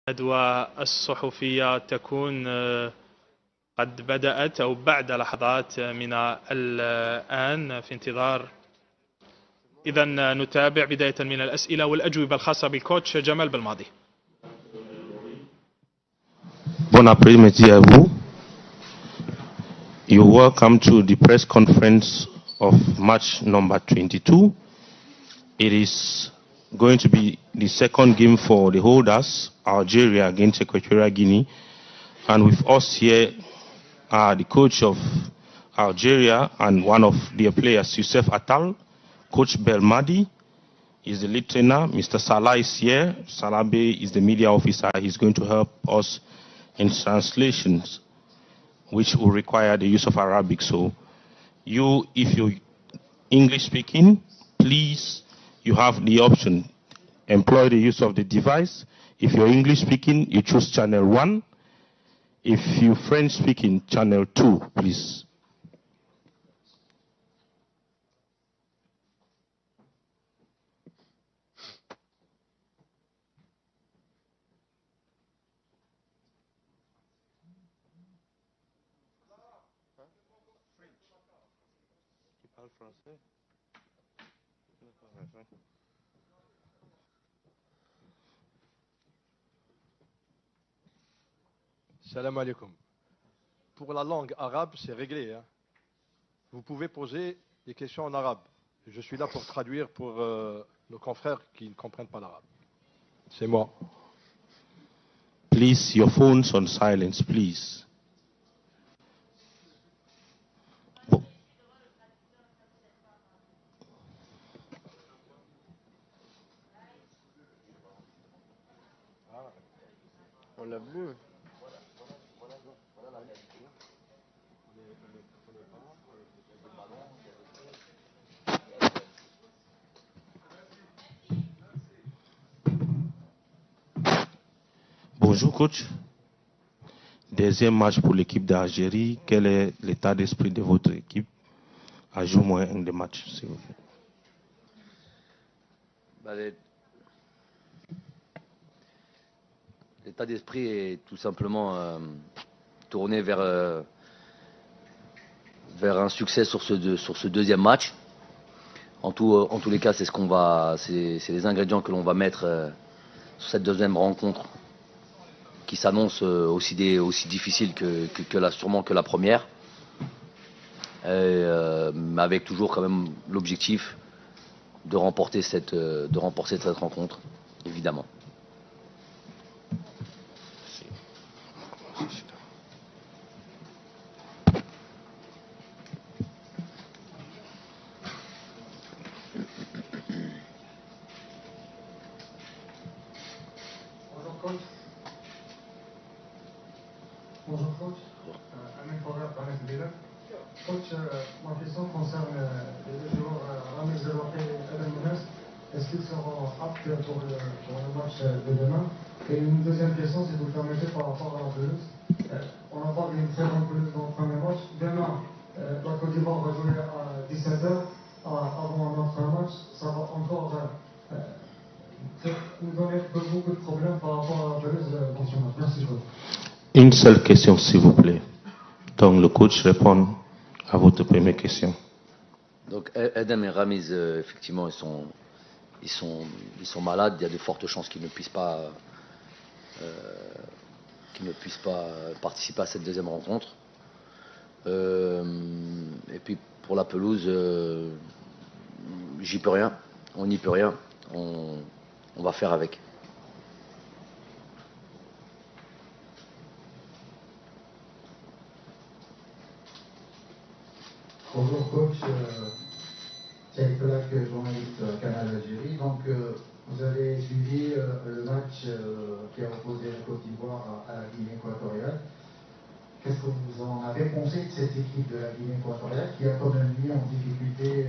الندوة الصحفية تكون قد بدأت أو بعد لحظات من الآن في انتظار. إذا نتابع بداية من الأسئلة والأجوبة الخاصة بالكوتش جمال بالماضي. Bon après-midi à vous. You're welcome to the press conference of match number 22. It is going to be the second game for the holders, Algeria against Equatorial Guinea. And with us here are the coach of Algeria and one of their players, Youssef Attal. Coach Belmadi is the lead trainer. Mr. Salah is here. Salabe is the media officer. He's going to help us in translations, which will require the use of Arabic. So you, if you're English speaking, please, you have the option, employ the use of the device. If you're English speaking, you choose channel 1. If you're French speaking, channel 2, please. Salam alaikum. Pour la langue arabe, c'est réglé. Hein. Vous pouvez poser des questions en arabe. Je suis là pour traduire pour nos confrères qui ne comprennent pas l'arabe. C'est moi. Please, your phones on silence, please. On l'a vu. Bonjour coach. Deuxième match pour l'équipe d'Algérie. Quel est l'état d'esprit de votre équipe à jouer moins un des matchs, s'il vous plaît? L'état d'esprit est tout simplement tourné vers un succès sur ce deuxième match. En tous les cas, c'est les ingrédients que l'on va mettre sur cette deuxième rencontre, qui s'annonce aussi difficile sûrement que la première, mais avec toujours quand même l'objectif de remporter cette rencontre, évidemment. Bonjour coach, Amin Forer, coach, ma question concerne les deux joueurs Rames Zerouaké et Eden Mounes. Est-ce qu'ils seront aptes pour le match de demain? Et une deuxième question, si vous le permettez, par rapport à la pelouse. On a parlé d'une très bonne pelouse dans le premier match. Demain, la Côte d'Ivoire va jouer à 17h avant notre match. Ça va encore nous donner beaucoup de problèmes par rapport à la pelouse dans ce match. Merci coach. Une seule question, s'il vous plaît. Donc, le coach répond à votre première question. Donc, Eden et Ramiz, effectivement, ils sont malades. Il y a de fortes chances qu'ils ne puissent pas participer à cette deuxième rencontre. Et puis, pour la pelouse, j'y peux rien. On n'y peut rien. On va faire avec. Bonjour coach, Thierry Pelac, journaliste Canal Algérie. Donc vous avez suivi le match qui a opposé la Côte d'Ivoire à la Guinée équatoriale. Qu'est-ce que vous en avez pensé de cette équipe de la Guinée équatoriale qui a quand même mis en difficulté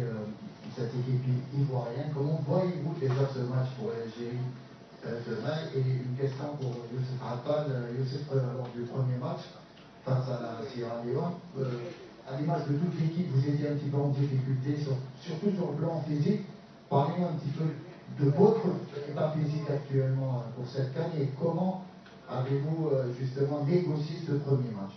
cette équipe ivoirienne? Comment voyez-vous déjà ce match pour l'Algérie demain? Et une question pour Youssef Attal. Youssef, lors du premier match face à la Sierra Leone, à l'image de toute l'équipe, vous étiez un petit peu en difficulté, surtout sur le plan physique. Parlez un petit peu de votre état physique actuellement pour cette canne et comment avez-vous justement négocié ce premier match?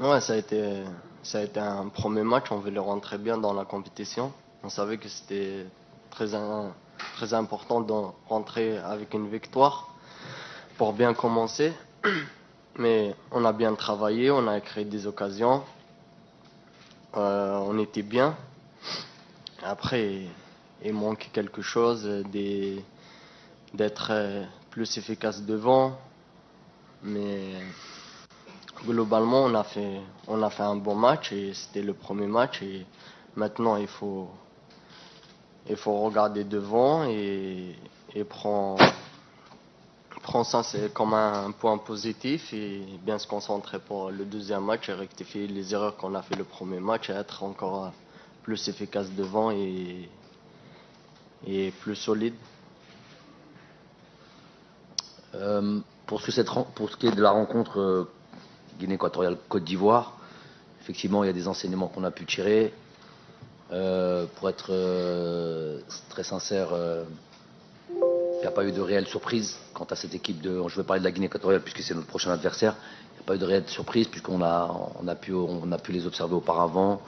Ouais, ça a été un premier match. On voulait rentrer bien dans la compétition. On savait que c'était très important de rentrer avec une victoire pour bien commencer. Mais on a bien travaillé, on a créé des occasions. On était bien. Après, il manque quelque chose d'être plus efficace devant. Mais globalement, on a fait un bon match et c'était le premier match. Et maintenant, il faut regarder devant et prendre ça c'est comme un point positif et bien se concentrer pour le deuxième match et rectifier les erreurs qu'on a fait le premier match et être encore plus efficace devant et plus solide. Pour ce qui est de la rencontre Guinée équatoriale Côte d'Ivoire, effectivement il y a des enseignements qu'on a pu tirer. Pour être très sincère, il n'y a pas eu de réelle surprise quant à cette équipe je vais parler de la Guinée équatoriale puisque c'est notre prochain adversaire. Il n'y a pas eu de réelle surprise puisqu'on a pu les observer auparavant.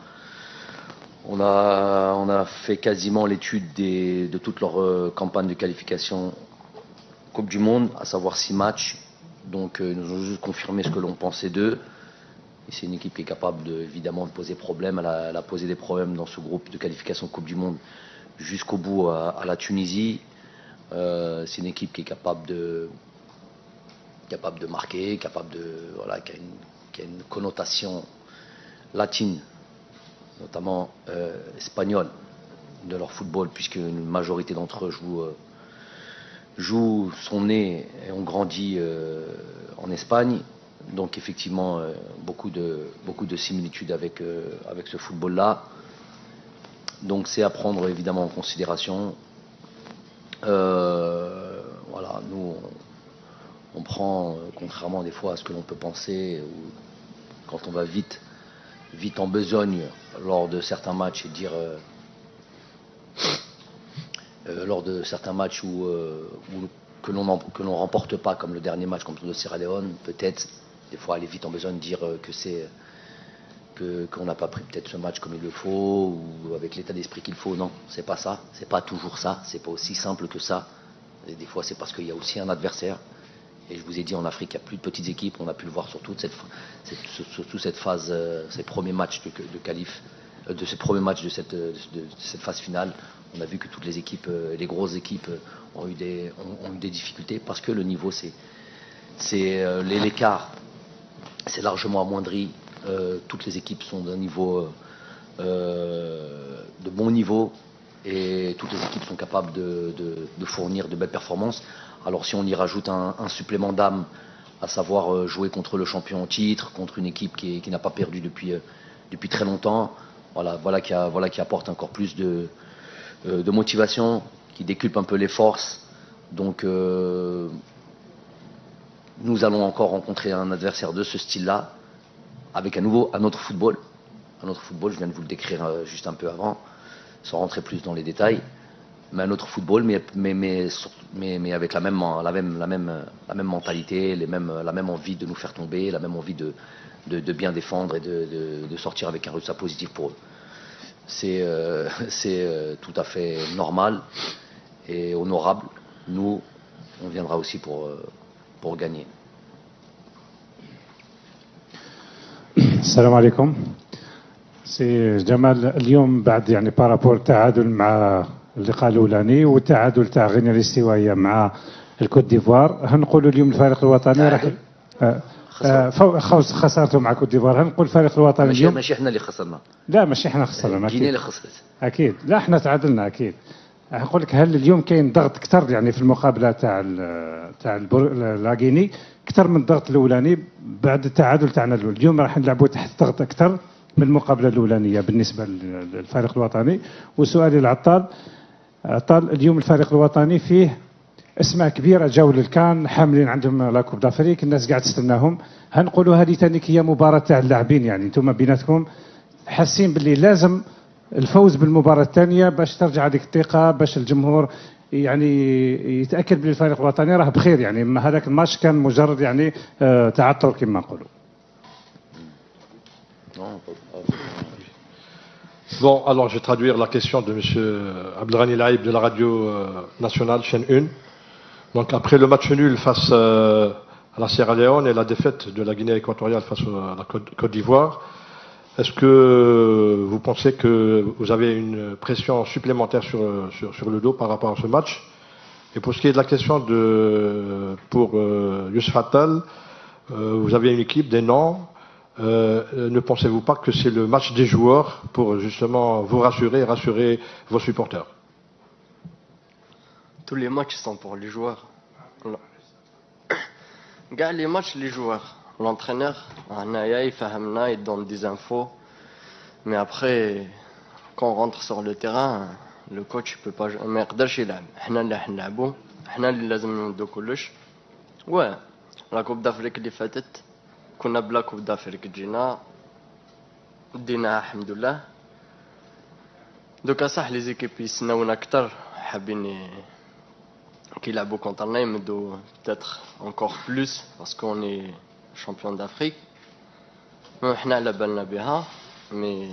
On a fait quasiment l'étude de toute leur campagne de qualification Coupe du Monde, à savoir 6 matchs. Donc ils nous ont juste confirmé ce que l'on pensait d'eux. Et c'est une équipe qui est capable évidemment de poser problème. Elle a posé des problèmes dans ce groupe de qualification Coupe du Monde jusqu'au bout à la Tunisie. C'est une équipe qui est capable de marquer, qui a une connotation latine, notamment espagnole, de leur football, puisque une majorité d'entre eux sont nés et ont grandi en Espagne. Donc effectivement, beaucoup de similitudes avec ce football-là. Donc c'est à prendre évidemment en considération. Voilà, nous on prend, contrairement des fois à ce que l'on peut penser, quand on va vite en besogne lors de certains matchs et dire lors de certains matchs que l'on remporte pas, comme le dernier match contre le Sierra Leone, peut-être des fois aller vite en besogne, dire qu'on n'a pas pris peut-être ce match comme il le faut ou avec l'état d'esprit qu'il faut. Non, c'est pas ça, c'est pas toujours ça, c'est pas aussi simple que ça. Et des fois c'est parce qu'il y a aussi un adversaire. Et je vous ai dit, en Afrique il y a plus de petites équipes, on a pu le voir sur toute cette phase, ces premiers matchs de qualif, de ces premiers matchs de cette phase finale. On a vu que toutes les équipes, les grosses équipes ont eu des difficultés parce que le niveau l'écart c'est largement amoindri. Toutes les équipes sont d'un niveau de bon niveau et toutes les équipes sont capables de fournir de belles performances. Alors si on y rajoute un supplément d'âme, à savoir jouer contre le champion en titre, contre une équipe qui n'a pas perdu depuis très longtemps, voilà qui apporte encore plus de motivation, qui décuple un peu les forces. Donc nous allons encore rencontrer un adversaire de ce style-là, avec un autre football. Un autre football, je viens de vous le décrire juste un peu avant, sans rentrer plus dans les détails. Mais un autre football, mais avec la même mentalité, la même envie de nous faire tomber, la même envie de bien défendre et de sortir avec un résultat positif pour eux. C'est tout à fait normal et honorable. Nous, on viendra aussi pour gagner. السلام عليكم. سي جمال، اليوم بعد يعني بارابور التعادل مع اللقاء الاولاني والتعادل تاع غينيا الاستوائيه مع الكوت ديفوار، هنقولوا اليوم الفريق الوطني راح خسرته مع كوت ديفوار. هنقول الفريق الوطني اليوم ماشي احنا اللي خسرنا. لا ماشي احنا خسرنا، غينيا اللي خسرت اكيد. لا احنا تعادلنا اكيد. نقول لك هل اليوم كاين ضغط اكثر يعني في المقابله تاع لاغيني اكثر من الضغط الاولاني بعد التعادل تاعنا الاول؟ اليوم راح نلعبوا تحت ضغط اكثر من المقابله الاولانيه بالنسبه للفريق الوطني. وسؤالي لعطال، اليوم الفريق الوطني فيه اسماء كبيره جاوا للكان حاملين عندهم لا كوب دافريك، الناس قاعد تستناهم. هنقولوا هذه ثاني هي مباراه تاع اللاعبين، يعني انتم بيناتكم حاسين باللي لازم الفوز بالمباراة الثانية باش ترجع هذيك الثقة، باش الجمهور يعني يتأكد بلي الفريق الوطني راه بخير. يعني هذاك الماتش كان مجرد يعني تعثر كما نقولوا. Bon, alors je vais traduire la question de M. Abdelghani Laïb de la radio nationale, chaîne 1. Donc après le match nul face à la Sierra Leone et la défaite de la Guinée équatoriale face à la Côte d'Ivoire, est-ce que vous pensez que vous avez une pression supplémentaire sur le dos par rapport à ce match? Et pour ce qui est de la question pour Youssef Attal, vous avez une équipe, des noms. Ne pensez-vous pas que c'est le match des joueurs pour justement vous rassurer et rassurer vos supporters? Tous les matchs sont pour les joueurs. Regarde les matchs, les joueurs. L'entraîneur, il donne des infos. Mais après, quand on rentre sur le terrain, le coach ne peut pas jouer. Mais ouais, la Coupe d'Afrique اللي فاتت كنا بلا كوب d'Afrique جينا دينا الحمد لله. دوكا صح لي زيكيب يسناونا اكثر حابين كيلعبوا كونترنا يمدوا peut-être encore plus parce qu'on est champion d'Afrique. حنا على بالنا بها mais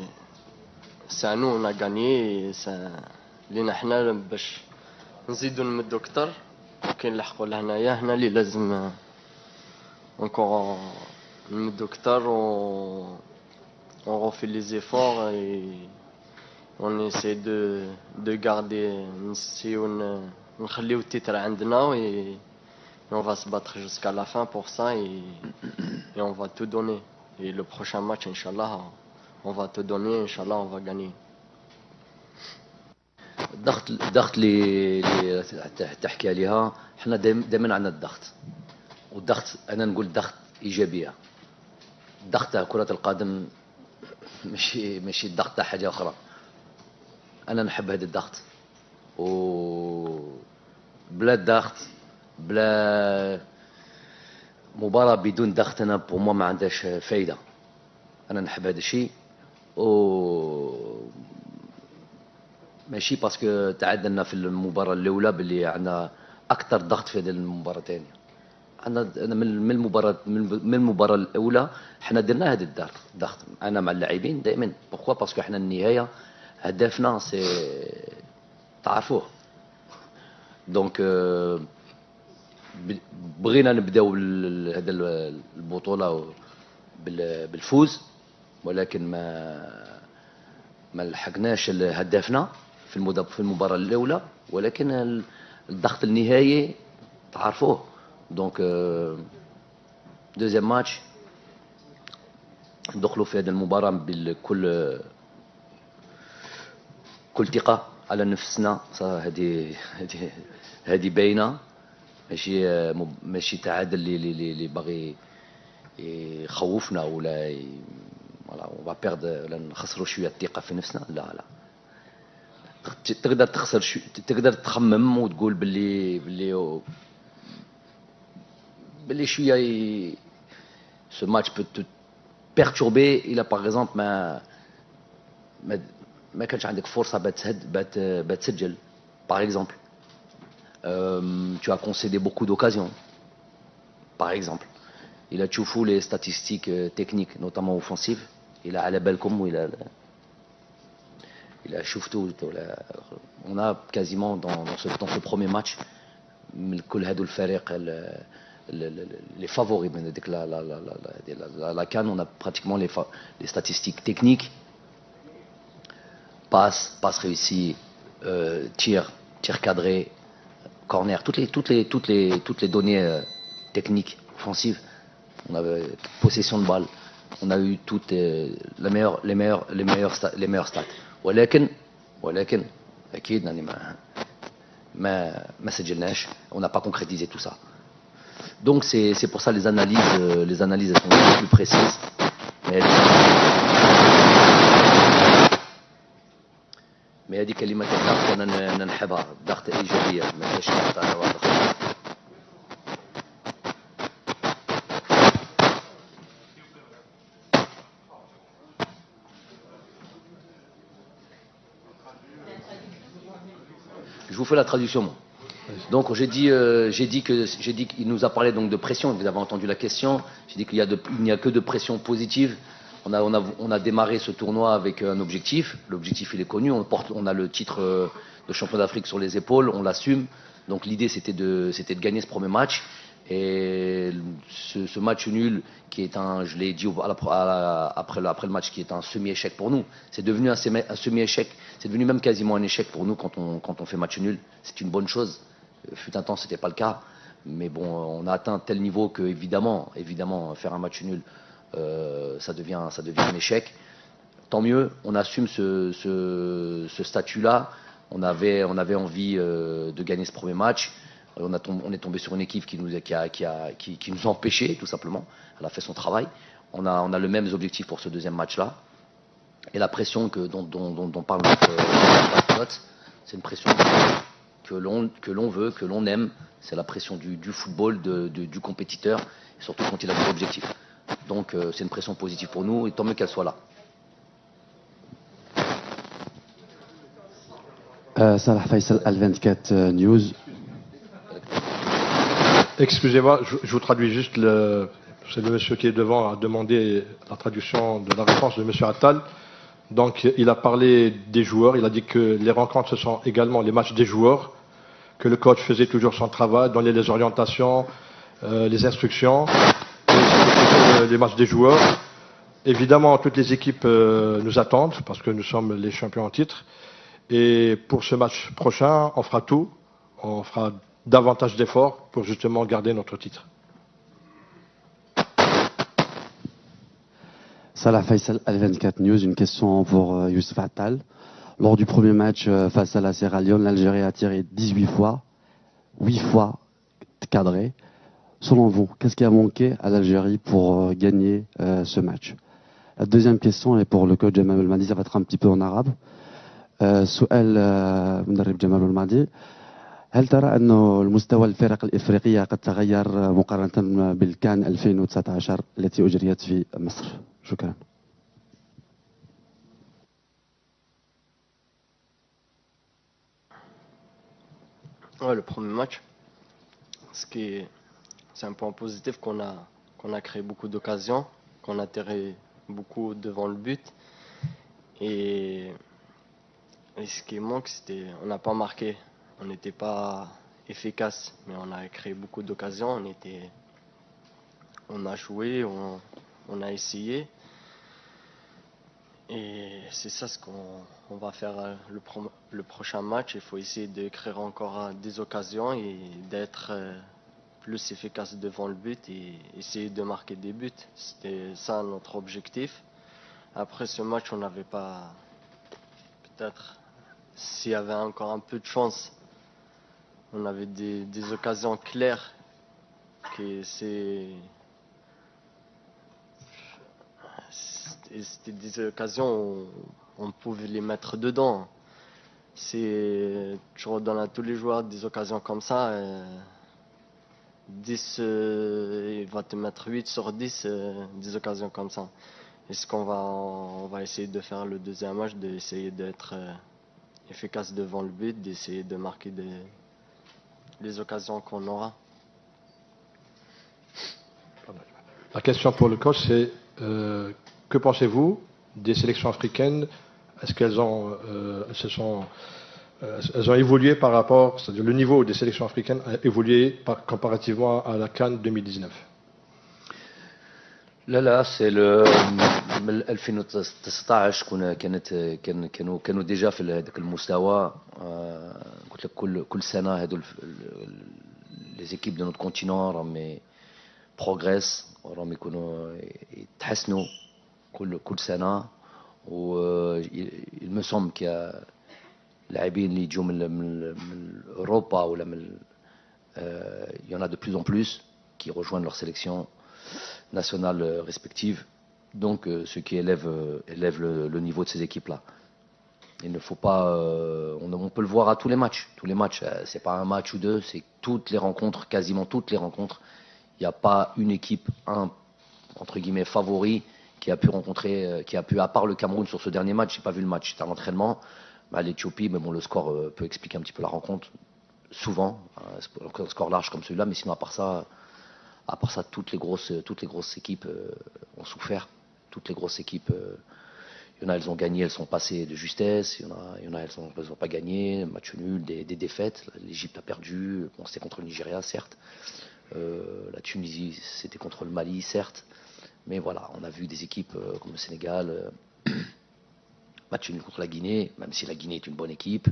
c'est à nous on a gagné لينا حنا باش نزيدوا نمدوا اكثر كاين نلحقوا لهنايا هنا اللي لازم encore نمدوا اكثر on refait les efforts et on essaie de garder نسيو نخليو التيتر عندنا et on va se battre jusqu'à la fin pour ça et on va tout donner et le prochain match inchallah on va tout donner inchallah on va gagner. الضغط اللي تحكي عليها احنا دائما عندنا الضغط، والضغط انا نقول ضغط ايجابيه. الضغط تاع كره القدم ماشي الضغط تاع حاجه اخرى. انا نحب هذا الضغط، و بلا الضغط بلا مباراه بدون ضغط انا بو ما عندهاش فايده. انا نحب هذا الشيء، و ماشي باسكو تعادلنا في المباراه الاولى باللي عندنا اكثر ضغط في هذه المباراه الثانيه. انا من المباراه الاولى حنا درنا هذا الضغط انا مع اللاعبين دائما. بوركوا باسكو حنا النهايه هدفنا سي تعرفوه. دونك بغينا نبداو هذا البطوله بالفوز، ولكن ما لحقناش هدفنا في المباراة الأولى، ولكن الضغط النهائي تعرفوه. دونك دوزيام ماتش ندخلوا في هذه المباراة بكل ثقة على نفسنا. هذه باينة، ماشي تعادل اللي باغي يخوفنا ولا ولا نخسروا شوية الثقة في نفسنا. لا تقدر تخسر تقدر تخمم وتقول باللي شويه ce match peut te perturber إلا par exemple ما كانش عندك فرصة بتسجل par exemple. Tu as concédé beaucoup d'occasions par exemple. إلا تشوفوا les statistiques techniques notamment offensives إلا على بالكم وإلا il a شفتوا on a quasiment dans ce premier match من كل هذو الفريق les favoris من ديك la CAN on a pratiquement les statistiques techniques, passe réussie, tir cadré, corner, toutes les données techniques offensives. On avait possession de balle, on a eu toutes les meilleures stats. ولكن اكيد يعني ما سجلناش. On n'a pas concrétisé tout ça. Donc c'est pour ça les analyses sont plus précises. Mais هذه كلمة الضغط أنا نحبها، ضغط إيجابية ما فيش ضغط على واحد. Je vous fais la traduction. Moi. Donc j'ai dit qu'il nous a parlé donc de pression. Vous avez entendu la question. J'ai dit qu'il n'y a que de pression positive. On a démarré ce tournoi avec un objectif. L'objectif il est connu. On a le titre de champion d'Afrique sur les épaules. On l'assume. Donc l'idée c'était de gagner ce premier match. Et ce match nul qui est je l'ai dit après le match, qui est un semi-échec pour nous. C'est devenu un semi-échec. C'est devenu même quasiment un échec pour nous quand on fait match nul. C'est une bonne chose. Fut un temps, c'était pas le cas. Mais bon, on a atteint tel niveau que évidemment, faire un match nul, ça devient un échec. Tant mieux, on assume ce statut-là. On avait envie de gagner ce premier match. On est tombé sur une équipe qui nous a empêchés, tout simplement. Elle a fait son travail. On a le même objectif pour ce deuxième match-là. Et la pression dont parle notre pilote, c'est une pression que l'on veut, que l'on aime. C'est la pression du football, du compétiteur, et surtout quand il a des objectifs. Donc c'est une pression positive pour nous, et tant mieux qu'elle soit là. Salah Faisal, Al24 News. Excusez-moi, je vous traduis juste c'est le monsieur qui est devant a demandé la traduction de la réponse de monsieur Attal. Donc il a parlé des joueurs, il a dit que les rencontres ce sont également les matchs des joueurs, que le coach faisait toujours son travail, donnait les orientations, les instructions, les matchs des joueurs. Évidemment, toutes les équipes nous attendent parce que nous sommes les champions en titre. Et pour ce match prochain, on fera tout, on fera davantage d'efforts pour justement garder notre titre. Salah Faisal, Al24 News, une question pour Youssef Attal. Lors du premier match face à la Sierra Leone, l'Algérie a tiré 18 fois, 8 fois cadré. Selon vous, qu'est-ce qui a manqué à l'Algérie pour gagner ce match? La deuxième question est pour le coach Jamal Belmadi, ça va être un petit peu en arabe. سؤال مدرب جمال الماضي، هل ترى أنه المستوى الفرق الإفريقية قد تغير مقارنة بالكان 2019 التي أجريت في مصر؟ شكرا. Ouais, le premier match, c'est un point positif qu'on a créé beaucoup d'occasions, qu'on a tiré beaucoup devant le but. Et ce qui manque, on n'a pas marqué, on n'était pas efficace, mais on a créé beaucoup d'occasions, on a joué, on a essayé. Et c'est ça ce qu'on va faire le prochain match. Il faut essayer de créer encore des occasions et d'être plus efficace devant le but et essayer de marquer des buts. C'était ça notre objectif. Après ce match, on n'avait pas... Peut-être, s'il y avait encore un peu de chance, on avait des occasions claires que c'était des occasions où on pouvait les mettre dedans. Tu redonnes à tous les joueurs des occasions comme ça, 10, il va te mettre 8 sur 10 des occasions comme ça. Et ce on va essayer de faire le deuxième match, d'essayer d'être efficace devant le but, d'essayer de marquer les occasions qu'on aura. La question pour le coach, c'est que pensez-vous des sélections africaines? Est-ce qu'elles elles ont évolué par rapport, c'est-à-dire le niveau des sélections africaines a évolué comparativement à la CAN 2019? لا c'est le 2019 كانوا ديجا في هذاك المستوى. قلت لك كل سنه هذو les équipes de notre continent راهم progressent وراهم يكونوا يتحسنوا كل سنه. و il me semble qu'il y a لاعبين اللي يجوا من اوروبا ولا من il y en a de plus en plus qui rejoignent leur sélection nationales respectives, donc ce qui élève le niveau de ces équipes-là. Il ne faut pas, on peut le voir à tous les matchs. Tous les matchs, c'est pas un match ou deux, c'est toutes les rencontres, quasiment toutes les rencontres. Il n'y a pas une équipe, entre guillemets favori qui a pu rencontrer, à part le Cameroun sur ce dernier match. J'ai pas vu le match, c'était à l'entraînement. l'Éthiopie, mais bon, le score peut expliquer un petit peu la rencontre. Souvent, un score large comme celui-là, mais sinon, à part ça, toutes les grosses équipes ont souffert. Toutes les grosses équipes, il y en a, elles ont gagné, elles sont passées de justesse. Il y en a, elles n'ont pas gagné. Match nul, des défaites. L'Égypte a perdu. Bon, c'était contre le Nigeria, certes. La Tunisie, c'était contre le Mali, certes. Mais voilà, on a vu des équipes comme le Sénégal, match nul contre la Guinée, même si la Guinée est une bonne équipe.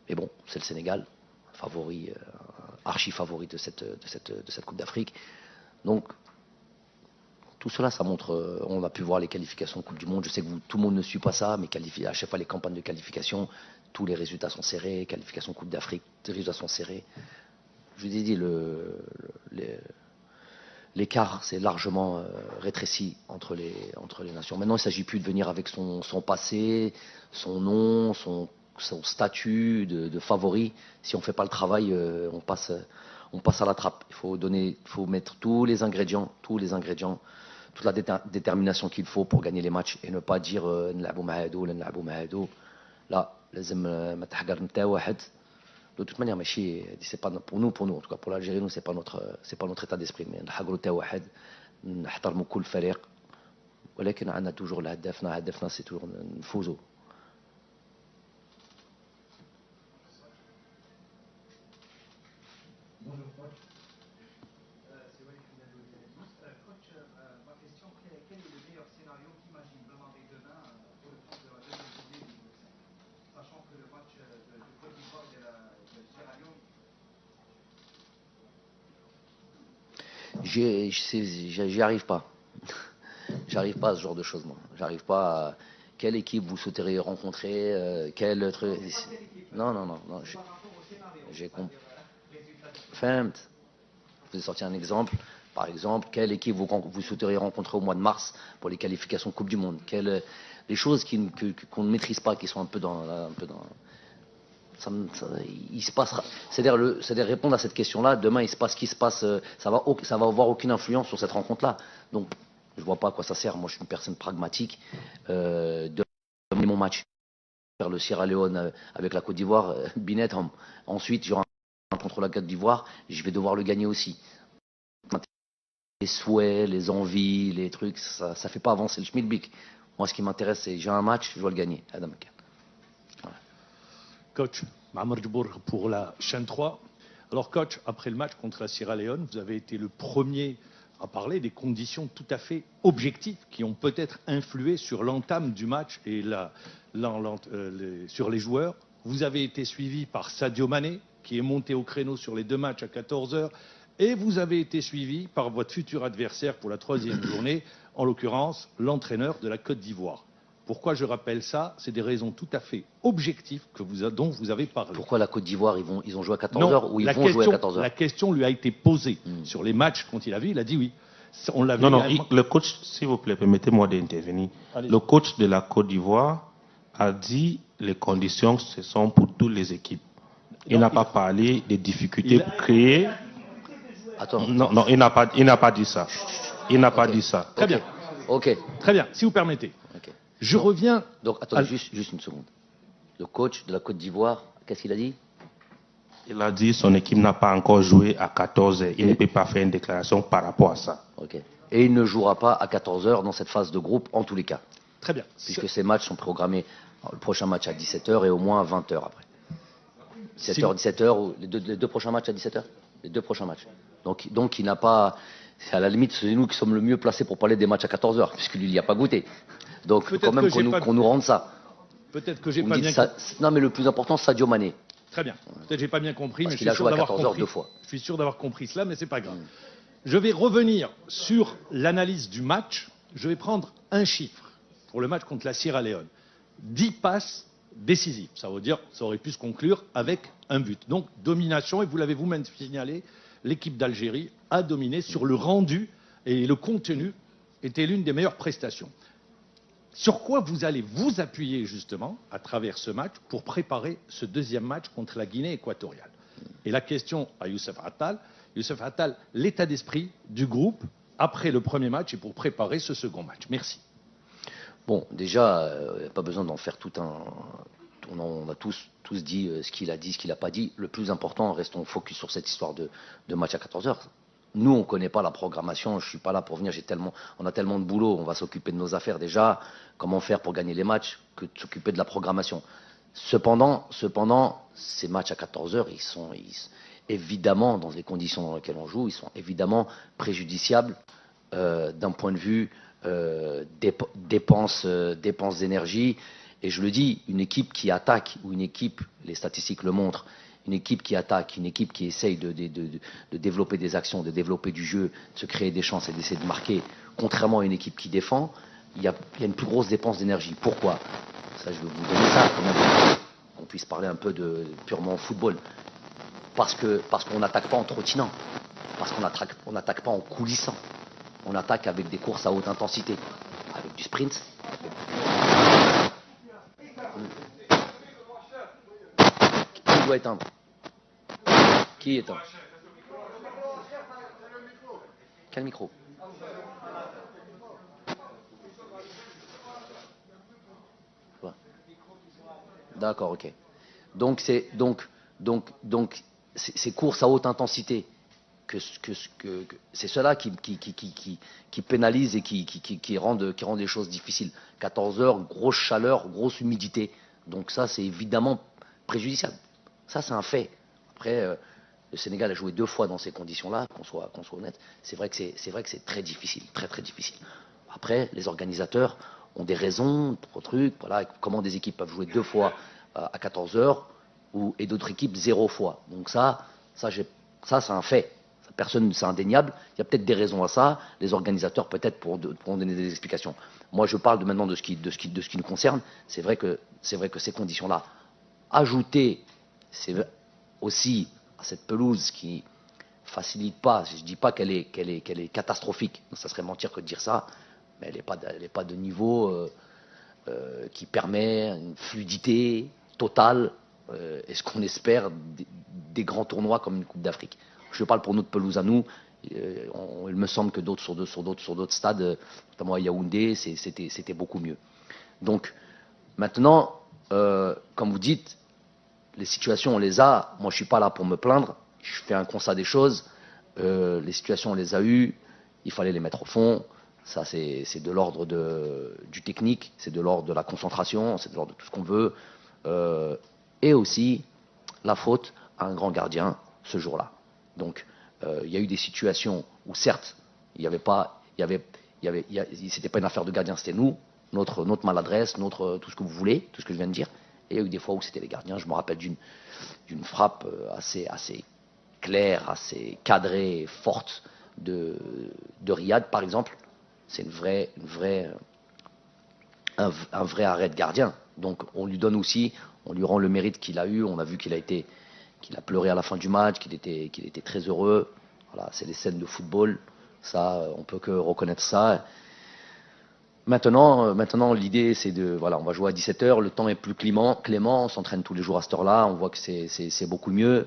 Mais bon, c'est le Sénégal, favori, archi favori de cette Coupe d'Afrique. Donc, tout cela, ça montre, on a pu voir les qualifications de Coupe du Monde. Je sais que tout le monde ne suit pas ça, mais à chaque fois les campagnes de qualification, tous les résultats sont serrés. Qualification Coupe d'Afrique, les résultats sont serrés. Je vous ai dit, l'écart s'est largement rétréci entre les nations. Maintenant, il ne s'agit plus de venir avec son passé, son nom, son statut de favori. Si on ne fait pas le travail, on passe à la trappe. Il faut mettre tous les ingrédients, toute la détermination qu'il faut pour gagner les matchs et ne pas dire نلعبوا مع هادو ولا نلعبوا مع هادو. Là, لازم ما تحقر نتا واحد. De toute manière, c'est pas pour nous en tout cas pour l'Algérie, nous c'est pas notre état d'esprit. Mais نحقروا تا واحد, نحترموا كل فريق, ولكن عندنا toujours هدفنا c'est toujours نفوزوا. Bonjour coach, c'est Walid Koulibaly. Coach, ma question, quel est le meilleur scénario qu'imagine Le Marais demain pour le tour de la deuxième journée du groupe 5, sachant que le match de Côte d'Ivoire et de Sierra Leone. J'y arrive pas. J'arrive pas à ce genre de choses, moi. J'arrive pas à... Quelle équipe vous souhaiteriez rencontrer, quel truc... Non. J'ai compris. Je vous ai sorti un exemple. Par exemple, quelle équipe vous souhaiteriez rencontrer au mois de mars pour les qualifications Coupe du Monde? Les choses qu'on ne maîtrise pas, qui sont un peu dans il se passera. C'est-à-dire répondre à cette question-là. Demain, il se passe ce qui se passe. Ça va avoir aucune influence sur cette rencontre-là. Donc, je vois pas à quoi ça sert. Moi, je suis une personne pragmatique. De mon match vers le Sierra Leone avec la Côte d'Ivoire, Binet. Ensuite, j'aurai contre la Côte d'Ivoire, je vais devoir le gagner aussi. Les souhaits, les envies, les trucs, ça fait pas avancer le schmilblick. Moi, ce qui m'intéresse, c'est j'ai un match, je dois le gagner. Voilà. Coach, Mahmoud Djibour pour la chaîne 3. Alors coach, après le match contre la Sierra Leone, vous avez été le premier à parler des conditions tout à fait objectives qui ont peut-être influé sur l'entame du match et sur les joueurs. Vous avez été suivi par Sadio Mané, qui est monté au créneau sur les deux matchs à 14h, et vous avez été suivi par votre futur adversaire pour la troisième journée, en l'occurrence l'entraîneur de la Côte d'Ivoire. Pourquoi je rappelle ça? C'est des raisons tout à fait objectives dont vous avez parlé. Pourquoi la Côte d'Ivoire, ils ont joué à 14h ou ils vont jouer à 14h? La question lui a été posée sur les matchs quand il a vu, il a dit oui. On l'a vu le coach, s'il vous plaît, permettez-moi d'intervenir. Le coach de la Côte d'Ivoire a dit les conditions, ce sont pour toutes les équipes. Il n'a pas parlé des difficultés créées. Attends. Non, il n'a pas dit ça. Il n'a pas dit ça. Très bien. Ok. Très bien, si vous permettez. Okay. Je reviens. Donc, attends, juste une seconde. Le coach de la Côte d'Ivoire, qu'est-ce qu'il a dit? Il a dit que son équipe n'a pas encore joué à 14h. Il ne peut pas faire une déclaration par rapport à ça. Ok. Et il ne jouera pas à 14h dans cette phase de groupe, en tous les cas. Très bien. Puisque ces matchs sont programmés, le prochain match à 17h et au moins à 20h après. 17h, ou les deux prochains matchs à 17h. Les deux prochains matchs. Donc il n'a pas... À la limite, c'est nous qui sommes le mieux placés pour parler des matchs à 14h, puisqu'il n'y a pas goûté. Donc il faut quand même qu'on nous rende ça. Peut-être que j'ai pas bien compris. Non, mais le plus important, c'est Sadio Mané. Très bien. Peut-être que j'ai pas bien compris, mais je suis sûr d'avoir compris. 2 fois. Je suis sûr d'avoir compris cela, mais c'est pas grave. Je vais revenir sur l'analyse du match. Je vais prendre un chiffre pour le match contre la Sierra Leone. 10 passes décisives. Ça veut dire ça aurait pu se conclure avec un but. Donc domination, et vous l'avez vous-même signalé, l'équipe d'Algérie a dominé sur le rendu et le contenu était l'une des meilleures prestations. Sur quoi vous allez vous appuyer justement à travers ce match pour préparer ce deuxième match contre la Guinée équatoriale? Et la question à Youssef Attal, l'état d'esprit du groupe après le premier match et pour préparer ce second match. Merci. Bon, déjà, il n'y a pas besoin d'en faire tout on a tous dit ce qu'il a dit, ce qu'il n'a pas dit. Le plus important, restons focus sur cette histoire de match à 14 heures. Nous, on ne connaît pas la programmation. Je ne suis pas là pour venir. On a tellement de boulot. On va s'occuper de nos affaires déjà. Comment faire pour gagner les matchs que de s'occuper de la programmation. Cependant, ces matchs à 14 heures, ils sont évidemment, dans les conditions dans lesquelles on joue, ils sont évidemment préjudiciables d'un point de vue dépenses d'énergie. Et je le dis, une équipe qui attaque, ou une équipe, les statistiques le montrent, une équipe qui attaque, une équipe qui essaye de développer des actions, de développer du jeu, de se créer des chances et d'essayer de marquer, contrairement à une équipe qui défend, il y a une plus grosse dépense d'énergie. Pourquoi? Ça, je vais vous donner ça, quand même, qu'on puisse parler un peu de purement football. Parce qu'on n'attaque pas en trottinant, parce qu'on n'attaque pas en coulissant. On attaque avec des courses à haute intensité, avec du sprint. Qui doit éteindre? Qui éteint? Quel micro? Ouais. D'accord, ok. Donc ces courses à haute intensité, c'est cela qui pénalise et qui rend les choses difficiles. 14 heures, grosse chaleur, grosse humidité. Donc ça, c'est évidemment préjudiciable. Ça, c'est un fait. Après, le Sénégal a joué 2 fois dans ces conditions-là, qu'on soit honnête. C'est vrai que c'est très difficile, très très difficile. Après, les organisateurs ont des raisons pour trucs. Voilà, comment des équipes peuvent jouer 2 fois à 14 heures et d'autres équipes 0 fois. Donc ça c'est un fait. Personne, c'est indéniable. Il y a peut-être des raisons à ça. Les organisateurs, peut-être, pourront donner des explications. Moi, je parle maintenant de ce qui nous concerne. C'est vrai que ces conditions-là, ajoutées, c'est aussi à cette pelouse qui facilite pas. Je ne dis pas qu'elle est catastrophique. Ça serait mentir que de dire ça. Mais elle n'est pas de niveau qui permet une fluidité totale. Et ce qu'on espère des grands tournois comme une Coupe d'Afrique. Je parle pour notre pelouse à nous. Il me semble que d'autres sur d'autres stades, notamment à Yaoundé, c'était beaucoup mieux. Donc maintenant, comme vous dites, les situations on les a. Moi, je suis pas là pour me plaindre. Je fais un constat des choses. Les situations on les a eues. Il fallait les mettre au fond. Ça, c'est de l'ordre du technique, c'est de l'ordre de la concentration, c'est de l'ordre de tout ce qu'on veut. Et aussi la faute à un grand gardien ce jour-là. Donc, il y a eu des situations où, certes, c'était pas une affaire de gardien, c'était notre maladresse, tout ce que vous voulez, tout ce que je viens de dire. Et il y a eu des fois où c'était les gardiens. Je me rappelle d'une frappe assez claire, assez cadrée, forte de Riyad, par exemple. C'est un vrai arrêt de gardien. Donc, on lui rend le mérite qu'il a eu. On a vu qu'il a pleuré à la fin du match, qu'il était très heureux. Voilà, c'est les scènes de football. Ça, on peut que reconnaître ça. Maintenant, l'idée, c'est on va jouer à 17h. Le temps est plus clément. On s'entraîne tous les jours à cette heure-là. On voit que c'est beaucoup mieux.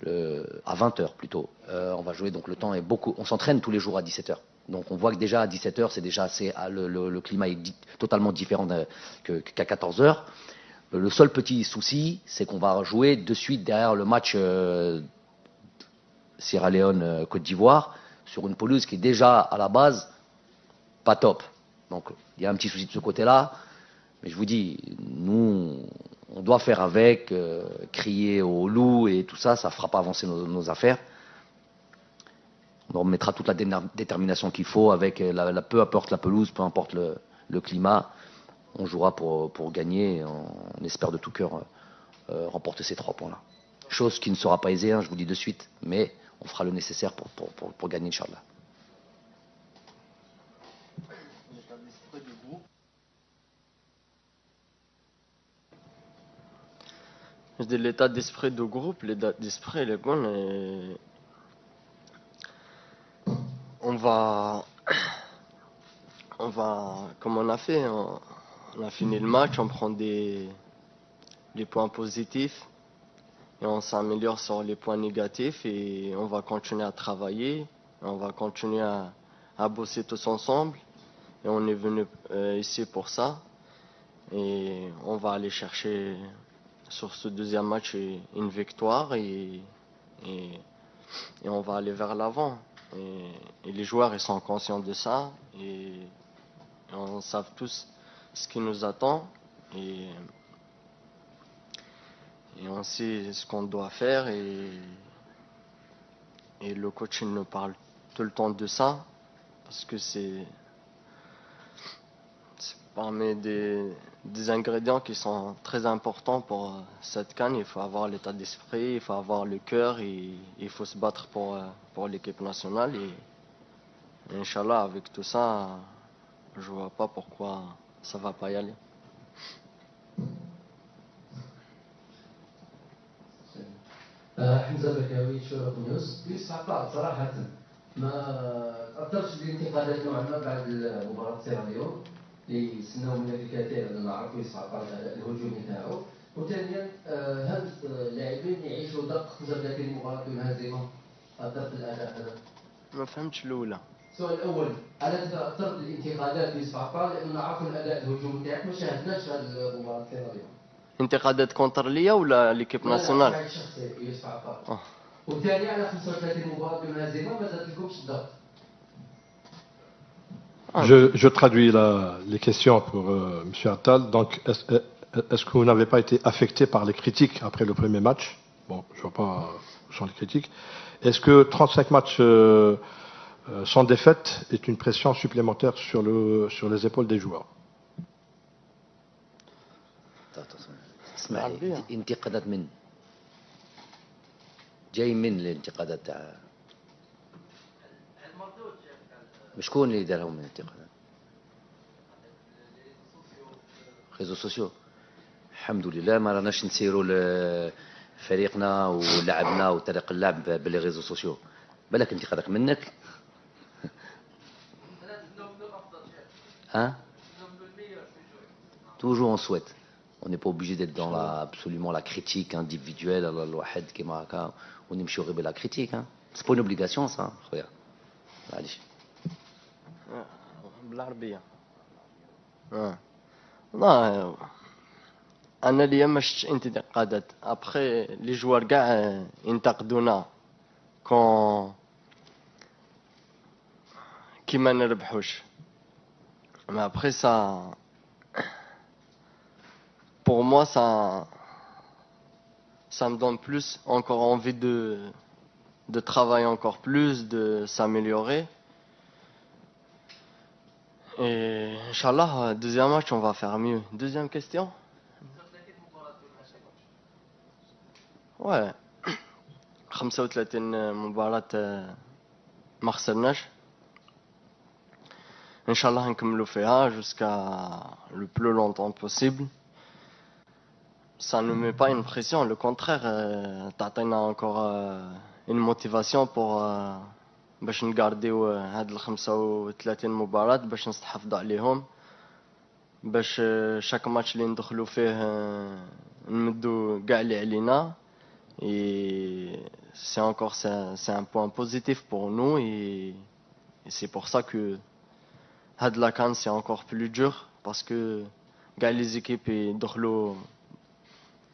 À 20h plutôt. On va jouer, donc le temps est on s'entraîne tous les jours à 17h. Donc on voit que déjà à 17h, c'est déjà le climat est totalement différent qu'à 14h. Le seul petit souci, c'est qu'on va jouer de suite derrière le match Sierra Leone-Côte d'Ivoire sur une pelouse qui est déjà à la base pas top. Donc il y a un petit souci de ce côté-là. Mais je vous dis, nous, on doit faire avec, crier au loup et tout ça, ça ne fera pas avancer nos affaires. On mettra toute la détermination qu'il faut avec peu importe la pelouse, peu importe le climat. On jouera pour gagner. On espère de tout cœur remporter ces 3 points-là. Chose qui ne sera pas aisée, je vous dis de suite, mais on fera le nécessaire pour gagner, Inch'Allah. Je dis l'état d'esprit du groupe, l'état d'esprit, les gars, on va, comme on a fait, on a fini le match, on prend des points positifs et on s'améliore sur les points négatifs et on va continuer à travailler, on va continuer à bosser tous ensemble et on est venu ici pour ça. Et on va aller chercher sur ce deuxième match une victoire et on va aller vers l'avant. Et les joueurs ils sont conscients de ça et on sait tous ce qui nous attend et on sait ce qu'on doit faire et le coach il nous parle tout le temps de ça parce que c'est parmi des ingrédients qui sont très importants pour cette CAN. Il faut avoir l'état d'esprit, il faut avoir le cœur et il faut se battre pour l'équipe nationale. Et Inch'Allah, avec tout ça, je vois pas pourquoi ça va pas y aller. حمزة بكاوي شروق نيوز يوسف عطاء صراحة ما تأثرش بالانتقادات نوعا ما بعد مباراة سيراليون اللي سناو منها الكثير أننا نعرفوا يوسف عطاء الهجومي تاعو وثانيا هل اللاعبين يعيشوا ضغط 35 مباراة دون هزيمة أثرت الأداء هذا؟ ما فهمتش الأولى. السؤال الأول ألا تأثرت الانتقادات بيوسف عطاء لأننا نعرفوا الأداء الهجومي تاعك ما شاهدناش هذه مباراة سيراليون. انتقادات كونتر ليا ولا ليكيب ناسيونال؟ لا شخصي يوسف عطاء. وثاني على 35 مباراة دون هزيمة ما زادلكمش الضغط. Je traduis les questions pour M. Attal. Donc, est-ce que vous n'avez pas été affecté par les critiques après le premier match? Bon, je ne vois pas où sont les critiques. Est-ce que 35 matchs sans défaite est une pression supplémentaire sur les épaules des joueurs? اسمع انتقادات من جاي من الانتقادات تاع شكون اللي دارهم من الانتقادات؟ ريزو سوسيو. الحمد لله ما راناش نسيروا فريقنا ولعبنا وطريق اللعب باللي ريزو سوسيو. بالك انتقادك منك ها toujours on souhaite. On n'est pas obligé d'être dans absolument la critique individuelle على الواحد كيما هكا ونمشيو غير بلا critique. C'est pas une obligation ça خويا. معليش. بالعربية. لا أنا اليوم ما شفتش انتقادات. أبخي لي جوار كاع ينتقدونا كي ما نربحوش. Mais après ça, pour moi, ça me donne plus encore envie de travailler encore plus, de s'améliorer. Et Inch'Allah, deuxième match, on va faire mieux. Deuxième question. Ouais. 35 مباراة ما خسرناش. Inch'Allah, نكملوا فيها jusqu'à le plus longtemps possible. Ça ne met pas une pression, le contraire, تعطينا encore une motivation pour باش نقارديو هاد ال 35 مباراة باش نستحفظوا عليهم باش شاك ماتش اللي ندخلوا فيه نمدوا كاع اللي علينا. Et c'est encore c'est un point positif pour nous et c'est pour ça que هاد la CAN c'est encore plus dur parce que كاع les équipes يدخلوا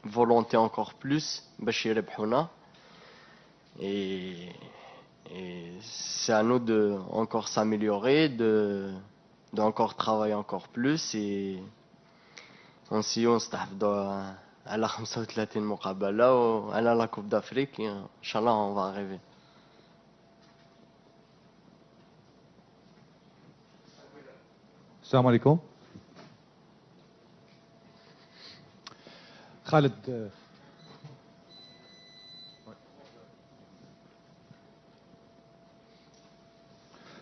volonté encore plus باش يربحونا. Et c'est à nous de encore s'améliorer, de encore travailler encore plus et on نستحفظوا على 35 مقابلة وعلى la Coupe d'Afrique et Inch'Allah on va arriver. السلام عليكم. خالد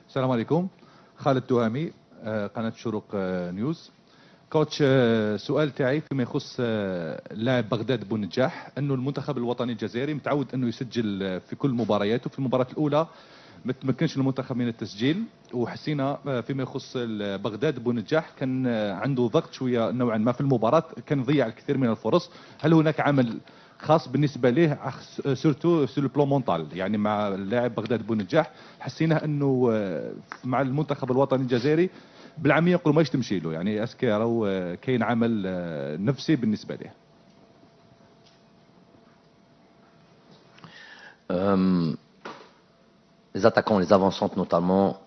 السلام عليكم. خالد تهامي قناة شروق نيوز. كوتش سؤال تاعي فيما يخص لاعب بغداد بونجاح انه المنتخب الوطني الجزائري متعود انه يسجل في كل مبارياته. في المباراة الاولى ما تمكنش المنتخب من التسجيل وحسينا فيما يخص بغداد بونجاح كان عنده ضغط شويه نوعا ما في المباراة كان ضيع الكثير من الفرص. هل هناك عمل خاص بالنسبه له سورتو سو لو بلون مونتال يعني مع اللاعب بغداد بونجاح حسينا انه مع المنتخب الوطني الجزائري بالعاميه يقولوا ماش تمشي له، يعني اسكي راهو كاين عمل نفسي بالنسبه له. Les attaquants, les avancantes notamment,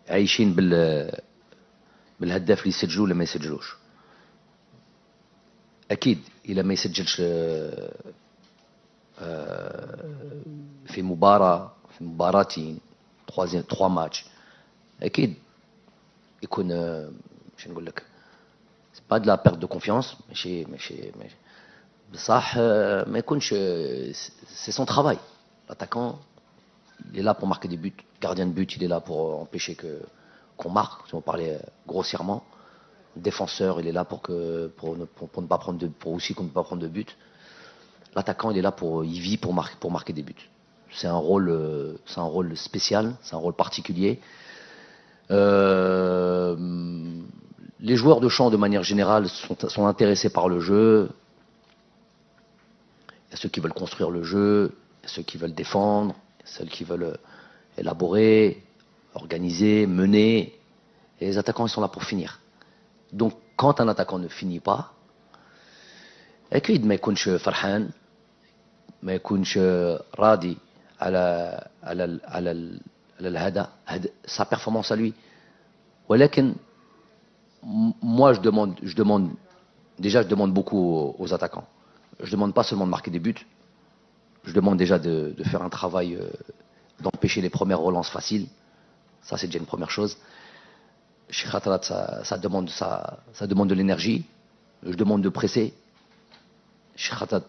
عايشين بالهداف اللي يسجلوا ولا ما يسجلوش. اكيد اذا ما يسجلش في مباراتين 3 ماتش اكيد يكون باش نقول لك سي با دو لا بيرت دو كونفيونس، ماشي بصح ما يكونش سي سون travail. L'attaquant, il est là pour marquer des buts. Gardien de but, il est là pour empêcher qu'on marque, si on parlait grossièrement. Défenseur, il est là pour ne pas prendre pour aussi qu'on ne pas prendre de but. L'attaquant, il est là il vit pour marquer des buts. C'est un rôle spécial, c'est un rôle particulier. Les joueurs de champ, de manière générale, sont intéressés par le jeu. Il y a ceux qui veulent construire le jeu, il y a ceux qui veulent défendre, il y a ceux qui veulent élaborer, organiser, mener. Et les attaquants, ils sont là pour finir. Donc, quand un attaquant ne finit pas, أكيد ما يكونش فرحان، ما يكونش راضي على الهدف، sa performance à lui. ولكن moi je demande beaucoup aux attaquants. Je demande pas seulement de marquer des buts, je demande déjà de faire un travail d'empêcher les premières relances faciles. Ça c'est déjà une première chose. Chez Khatrat, ça demande de l'énergie. Je demande de presser. Chez Khatrat,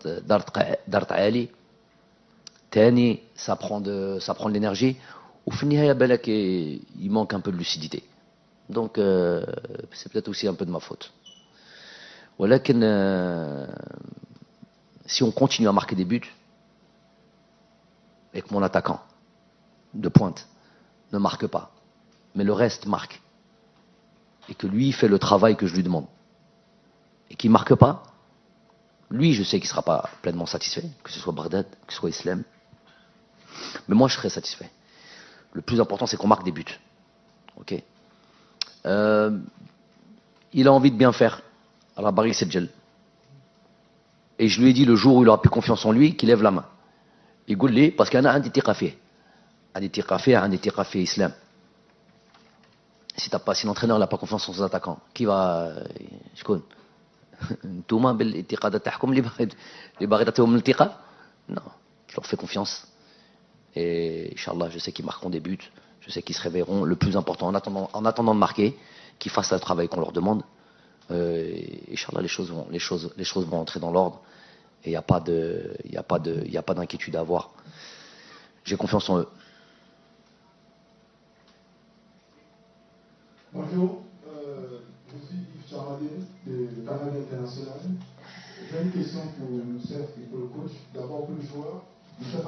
Dart Ali. Tani, ça prend de l'énergie. Au final, il manque un peu de lucidité. Donc, c'est peut-être aussi un peu de ma faute. ولكن si on continue à marquer des buts et que mon attaquant de pointe ne marque pas, mais le reste marque, et que lui fait le travail que je lui demande, et qu'il ne marque pas, lui, je sais qu'il ne sera pas pleinement satisfait, que ce soit Bagdad, que ce soit Islam. Mais moi, je serai satisfait. Le plus important, c'est qu'on marque des buts. Ok. Il a envie de bien faire. Alors, Barry Sedjel. Et je lui ai dit le jour où il aura plus confiance en lui, qu'il lève la main. Il dit, parce qu'il y en a un des tiqafé. Un des tiqafé Islam. Si l'entraîneur n'a pas confiance en ses attaquants, qui va. Je connais. Touma بالاتقاد تاعكم اللي باغي تعطيهم الثقه. Non, je leur fais confiance. Et Inch'Allah, je sais qu'ils marqueront des buts, je sais qu'ils se réveilleront. Le plus important, en attendant de marquer, qu'ils fassent le travail qu'on leur demande. Inch'Allah, les choses vont entrer dans l'ordre. Et il n'y a pas d'inquiétude à avoir. J'ai confiance en eux. Bonjour, je suis Yves Charadine de Canal International. J'ai une question pour Youssef et pour le coach. D'abord pour le joueur.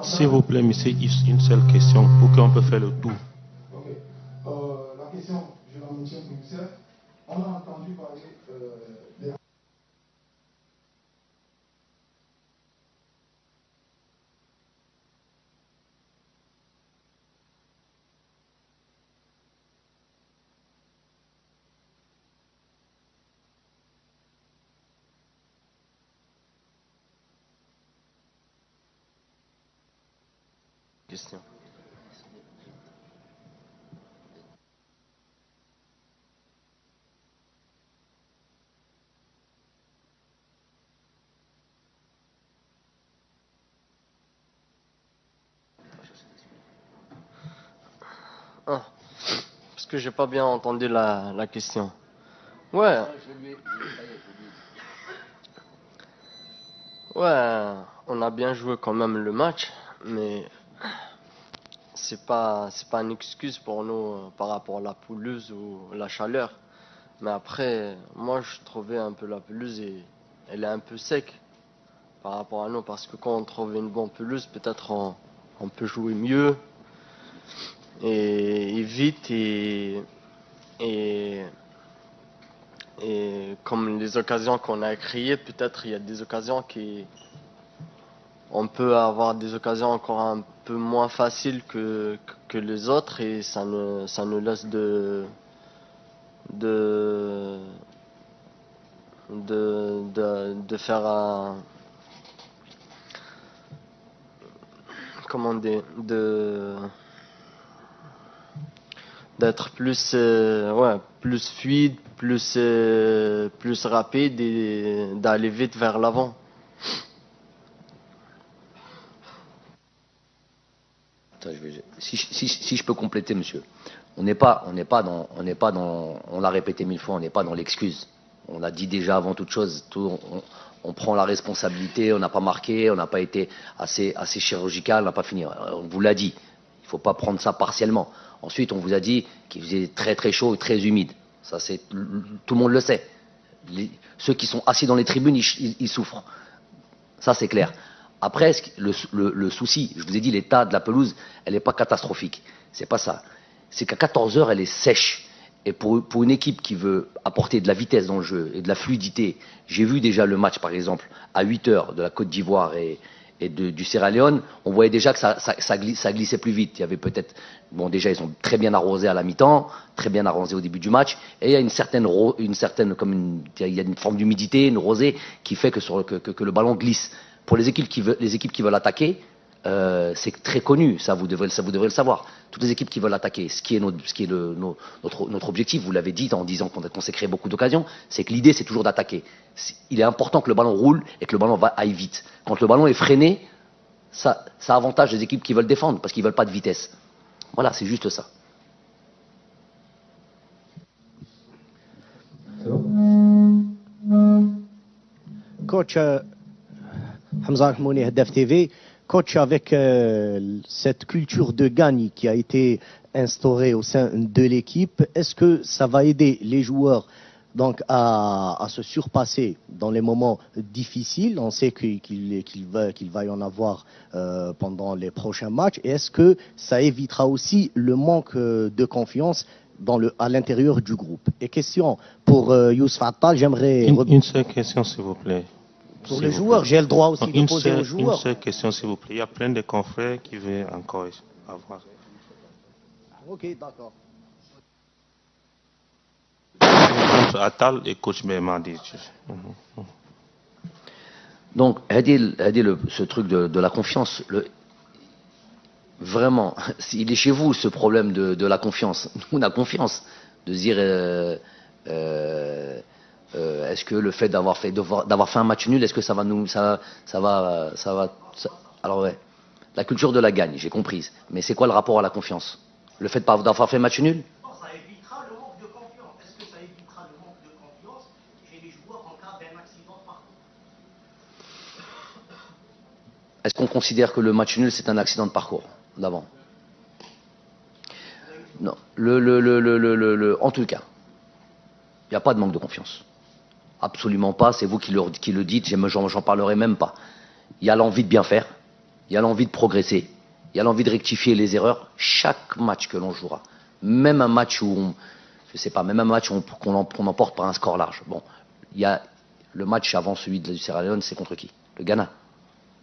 S'il vous plaît, monsieur Yves, une seule question pour qu'on peut faire le tour. Ok. La question, je la mentionne pour Youssef. On a entendu parler des... Question. Ah, parce que j'ai pas bien entendu la question. Ouais. Ouais, on a bien joué quand même le match, mais c'est pas une excuse pour nous par rapport à la pelouse ou la chaleur. Mais après, moi je trouvais un peu la pelouse et elle est un peu sec par rapport à nous, parce que quand on trouve une bonne pelouse, peut-être on peut jouer mieux et vite et comme les occasions qu'on a créées, peut-être il y a des occasions qui on peut avoir des occasions encore un peu moins faciles que les autres et ça nous laisse de faire un, comment dire, d'être plus plus fluide, plus rapide et d'aller vite vers l'avant. Si je peux compléter, monsieur, on n'est pas dans, on l'a répété 1000 fois, on n'est pas dans l'excuse. On l'a dit déjà avant toute chose, on prend la responsabilité, on n'a pas marqué, on n'a pas été assez chirurgical, on n'a pas fini. On vous l'a dit, il ne faut pas prendre ça partiellement. Ensuite, on vous a dit qu'il faisait très très chaud et très humide. Ça, tout le monde le sait. Ceux qui sont assis dans les tribunes, ils souffrent. Ça, c'est clair. Après, le souci, je vous ai dit, l'état de la pelouse, elle n'est pas catastrophique. C'est pas ça. C'est qu'à 14 heures, elle est sèche. Et pour une équipe qui veut apporter de la vitesse dans le jeu et de la fluidité, j'ai vu déjà le match, par exemple, à 8 heures de la Côte d'Ivoire et du Sierra Leone, on voyait déjà que ça glissait plus vite. Il y avait peut-être, bon, déjà ils sont très bien arrosés à la mi-temps, très bien arrosés au début du match, et il y a une certaine il y a une forme d'humidité, une rosée qui fait que le ballon glisse. Pour les équipes qui veulent attaquer, c'est très connu, ça vous devrez le savoir. Toutes les équipes qui veulent attaquer, ce qui est notre objectif, vous l'avez dit en disant qu'on s'est créé beaucoup d'occasions, c'est que l'idée c'est toujours d'attaquer. Il est important que le ballon roule et que le ballon aille vite. Quand le ballon est freiné, ça avantage les équipes qui veulent défendre parce qu'ils veulent pas de vitesse. Voilà, c'est juste ça. Coach Hamza Al-Hamouni, Hadaf TV. Coach, avec cette culture de gagne qui a été instaurée au sein de l'équipe, est-ce que ça va aider les joueurs donc à se surpasser dans les moments difficiles? On sait qu'il va y en avoir pendant les prochains matchs. Et est-ce que ça évitera aussi le manque de confiance à l'intérieur du groupe? Et question pour Youssouf Attal, j'aimerais... Une seule question, s'il vous plaît. Pour les joueurs, j'ai le droit aussi de poser aux joueurs. Une seule question, s'il vous plaît. Il y a plein de confrères qui veulent encore avoir. Ok, d'accord. Attal et coach Bemadi. Donc, ce truc de la confiance, vraiment, il est chez vous ce problème de la confiance. Nous, on a confiance de se dire. Est-ce que le fait d'avoir fait un match nul, est-ce que ça va alors ouais, la culture de la gagne, j'ai comprise. Mais c'est quoi le rapport à la confiance? Le fait d'avoir fait un match nul? Ça évitera le manque de confiance. Est-ce que ça évitera le manque de confiance chez les joueurs en cas d'un accident de parcours? Est-ce qu'on considère que le match nul c'est un accident de parcours d'avant? Non. En tout cas, il n'y a pas de manque de confiance. Absolument pas, c'est vous qui le dites, j'en parlerai même pas. Il y a l'envie de bien faire, il y a l'envie de progresser, il y a l'envie de rectifier les erreurs. Chaque match que l'on jouera, même un match où qu'on emporte par un score large. Bon, il y a le match avant celui du Sierra Leone, c'est contre qui? Le Ghana.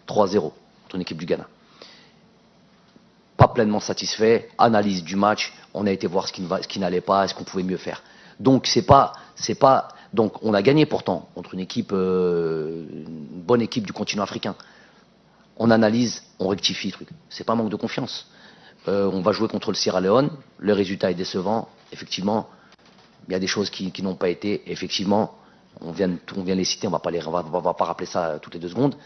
3-0 contre une équipe du Ghana. Pas pleinement satisfait, analyse du match, on a été voir ce qui n'allait pas, est-ce qu'on pouvait mieux faire. Donc donc on a gagné pourtant contre une bonne équipe du continent africain. On analyse, on rectifie le truc. C'est pas un manque de confiance. On va jouer contre le Sierra Leone, le résultat est décevant. Effectivement, il y a des choses qui n'ont pas été. Effectivement, on vient les citer, on va pas rappeler ça toutes les 2 secondes.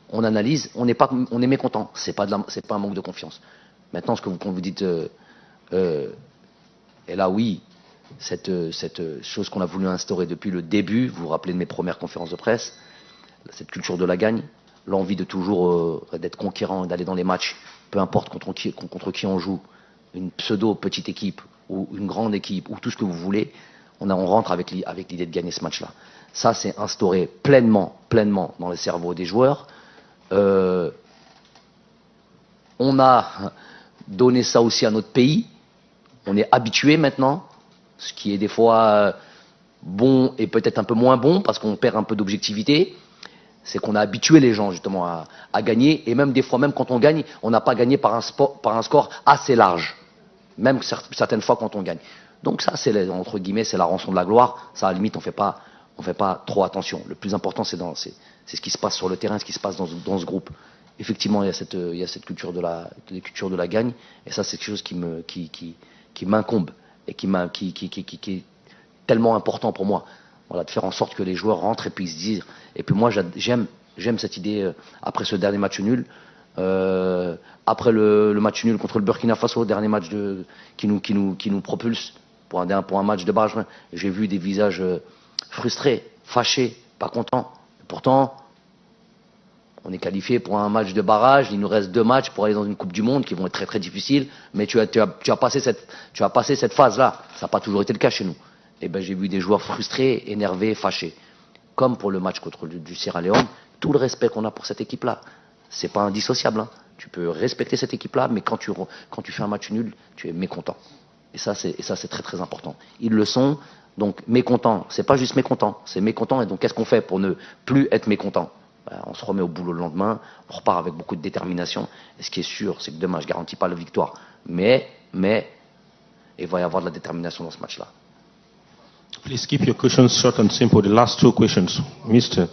On analyse, on est mécontent. C'est pas un manque de confiance. Maintenant, quand vous dites, et là oui. Cette chose qu'on a voulu instaurer depuis le début, vous vous rappelez de mes premières conférences de presse, cette culture de la gagne, l'envie de toujours d'être conquérant, d'aller dans les matchs, peu importe contre qui on joue, une pseudo petite équipe ou une grande équipe ou tout ce que vous voulez, on rentre avec l'idée de gagner ce match-là. Ça, c'est instauré pleinement dans le cerveau des joueurs. On a donné ça aussi à notre pays. On est habitué maintenant. Ce qui est des fois bon et peut-être un peu moins bon parce qu'on perd un peu d'objectivité. C'est qu'on a habitué les gens justement à gagner, et même des fois, même quand on gagne, on n'a pas gagné par un score assez large. Même certaines fois quand on gagne. Donc ça, c'est entre guillemets, c'est la rançon de la gloire. Ça, à la limite, on fait pas trop attention. Le plus important, c'est ce qui se passe sur le terrain, ce qui se passe dans ce groupe. Effectivement, il y a cette culture de la gagne, et ça, c'est quelque chose qui m'incombe et qui est tellement important pour moi. Voilà, de faire en sorte que les joueurs rentrent et puissent dire. Et puis moi, j'aime cette idée après ce dernier match nul. Après le match nul contre le Burkina Faso, dernier match qui nous propulse pour un match de barrage. J'ai vu des visages frustrés, fâchés, pas contents. Et pourtant, on est qualifié pour un match de barrage. Il nous reste 2 matchs pour aller dans une Coupe du Monde qui vont être très très difficiles. Mais tu as passé cette phase-là. Ça n'a pas toujours été le cas chez nous. Et ben j'ai vu des joueurs frustrés, énervés, fâchés. Comme pour le match contre du Sierra Leone, tout le respect qu'on a pour cette équipe-là. C'est pas indissociable. Hein. Tu peux respecter cette équipe-là, mais quand tu fais un match nul, tu es mécontent. Et ça, c'est très très important. Ils le sont, donc mécontent. C'est pas juste mécontent, c'est mécontent. Et donc, qu'est-ce qu'on fait pour ne plus être mécontent? On se remet au boulot le lendemain, on repart avec beaucoup de détermination. Et ce qui est sûr, c'est que demain, je garantis pas la victoire. Mais, il va y avoir de la détermination dans ce match-là. Please keep your questions short and simple. The last 2 questions, Mr.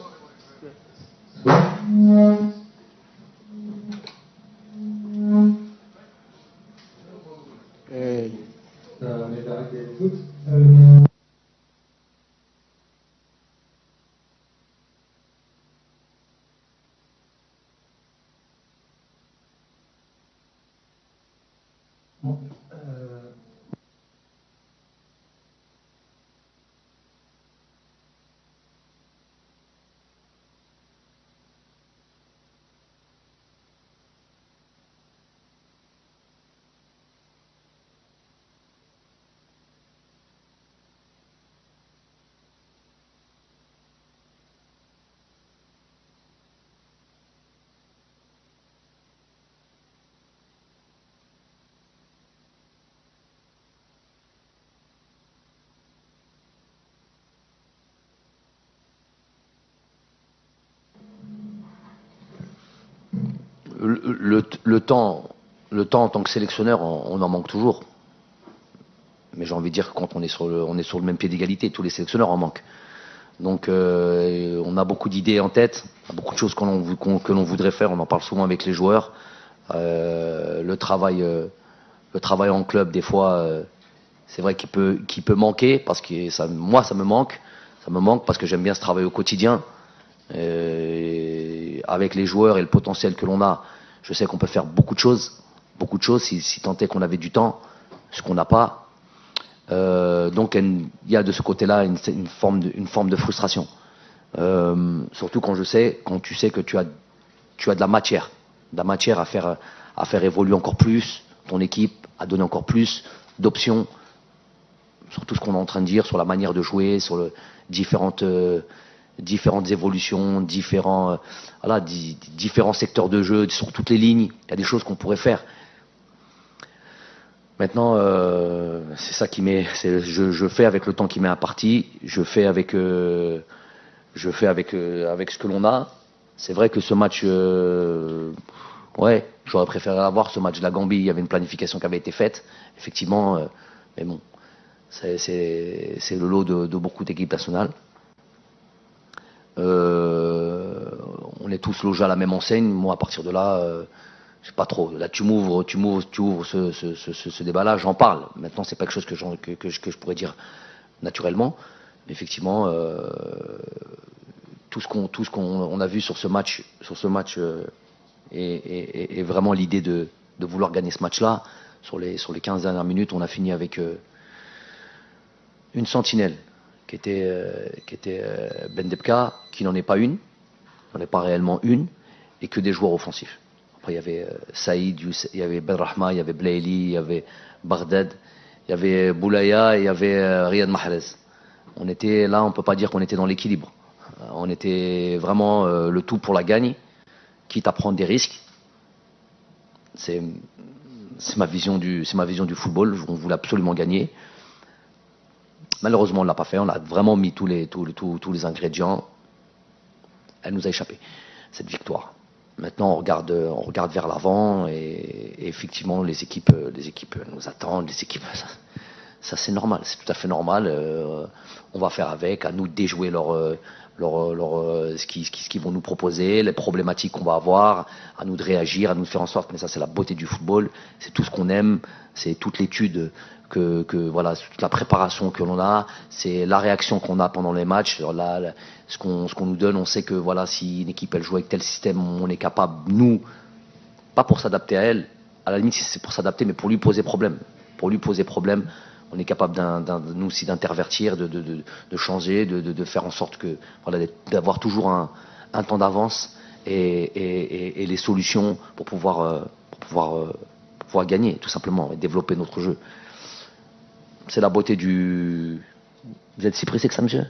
Le temps en tant que sélectionneur, on en manque toujours. Mais j'ai envie de dire que quand on est sur le même pied d'égalité, tous les sélectionneurs en manquent. Donc on a beaucoup d'idées en tête, beaucoup de choses que l'on voudrait faire. On en parle souvent avec les joueurs. Le travail en club, des fois, c'est vrai qu'il peut manquer parce que moi ça me manque. Ça me manque parce que j'aime bien ce travail au quotidien. Avec les joueurs et le potentiel que l'on a, je sais qu'on peut faire beaucoup de choses si tant est qu'on avait du temps, ce qu'on n'a pas. Donc il y a de ce côté-là une forme de frustration. Surtout quand tu sais que tu as de la matière à faire évoluer encore plus ton équipe, à donner encore plus d'options sur tout ce qu'on est en train de dire, sur la manière de jouer, sur différentes évolutions, différents secteurs de jeu, sur toutes les lignes. Il y a des choses qu'on pourrait faire. Maintenant, c'est ça qui je fais avec le temps qui m'est imparti. Je fais avec ce que l'on a. C'est vrai que ce match, j'aurais préféré avoir ce match de la Gambie. Il y avait une planification qui avait été faite, effectivement. Mais bon, c'est le lot de beaucoup d'équipes nationales. On est tous logés à la même enseigne. Moi, à partir de là, je sais pas trop. Là, tu m'ouvres ce débat-là, j'en parle. Maintenant, c'est pas quelque chose que je pourrais dire naturellement. Mais effectivement, tout ce qu'on a vu sur ce match, est vraiment l'idée de vouloir gagner ce match-là. Sur les 15 dernières minutes, on a fini avec une sentinelle qui était Ben Debka, qui n'en est pas une, n'en est pas réellement une, et que des joueurs offensifs. Après, il y avait Saïd, il y avait Ben Rahma, il y avait Blaili, il y avait Baghdad, il y avait Boulaya, il y avait Riyad Mahrez. On était là, on peut pas dire qu'on était dans l'équilibre. On était vraiment le tout pour la gagne, quitte à prendre des risques. C'est ma vision du football. On voulait absolument gagner. Malheureusement, on ne l'a pas fait. On a vraiment mis tous les ingrédients. elle nous a échappé, cette victoire. Maintenant, on regarde vers l'avant et effectivement, les équipes nous attendent. Les équipes, ça c'est normal, c'est tout à fait normal. On va faire avec, à nous de déjouer ce qu'ils vont nous proposer, les problématiques qu'on va avoir, à nous de réagir, à nous de faire en sorte. Mais ça, c'est la beauté du football, c'est tout ce qu'on aime, c'est toute l'étude voilà, toute la préparation que l'on a, c'est la réaction qu'on a pendant les matchs. Ce qu'on nous donne, on sait que voilà, si une équipe elle joue avec tel système, on est capable, nous, pas pour s'adapter à elle, à la limite c'est pour s'adapter, mais pour lui poser problème. Pour lui poser problème, on est capable nous aussi d'intervertir, de changer, de faire en sorte que voilà, d'avoir toujours un temps d'avance et les solutions pour pouvoir gagner, tout simplement, et développer notre jeu. C'est la beauté du... Vous êtes si pressé que ça, monsieur?